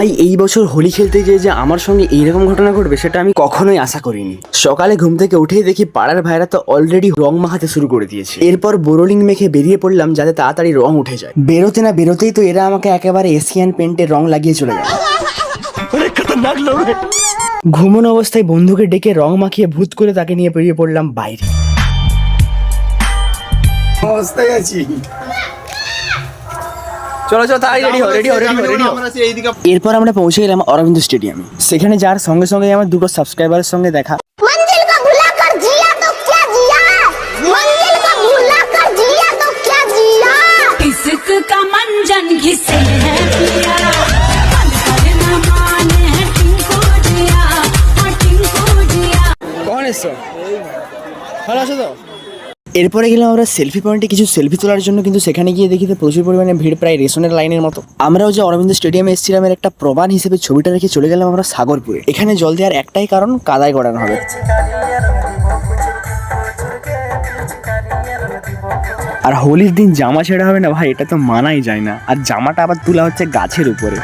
ভাই এই বছর হোলি খেলতে গিয়ে যে আমার সঙ্গে এইরকম ঘটনা ঘটবে সেটা আমি কখনোই আশা করিনি। সকালে ঘুম থেকে উঠেই দেখি পাড়ার ভাইরা তো অলরেডি রং মাখাতে শুরু করে দিয়েছে। এরপর বোরোলিং মেখে বেরিয়ে পড়লাম যাতে তাড়াতাড়ি রং উঠে যায়। বেরোতে না বেরোতেই তো এরা আমাকে একেবারে এশিয়ান পেন্টের রং লাগিয়ে চলে গেল। ঘুমন অবস্থায় বন্ধুকে ডেকে রং মাখিয়ে ভূত করে তাকে নিয়ে বেরিয়ে পড়লাম বাইরে। অবস্থায় আছি। চলো চলো তাড়াতাড়ি রেডি হও। এরপর আমরা পৌঁছে গেলাম অরবিন্দ স্টেডিয়ামে। সেখানে যাওয়ার সঙ্গে সঙ্গে আমার দুটো সাবস্ক্রাইবারের সঙ্গে দেখা। मंजिल को भुलाकर जिया तो क्या जिया, मंजिल को भुलाकर जिया तो क्या जिया। इश्क का मंजन घिसे है पिया, पल पल न माने है टिंको जिया, टिंको जिया। কখন এসছো? ভালো আছো তো? এরপরে গেলাম আমরা সেলফি পয়েন্টে কিছু সেলফি তোলার জন্য, কিন্তু সেখানে গিয়ে দেখি তো প্রচুর পরিমাণে ভিড়, প্রায় রেশনের লাইনের মতো। আমরাও যে অরবিন্দ স্টেডিয়ামে এসেছিলাম এর একটা প্রমাণ হিসেবে ছবিটা রেখে চলে গেলাম আমরা সাগরপুরে। এখানে জল দেওয়ার একটাই কারণ, কাদায় গড়ানো হবে। আর হোলির দিন জামা ছেঁড়া হবে না ভাই, এটা তো মানাই যায় না। আর জামাটা আবার তোলা হচ্ছে গাছের উপরে।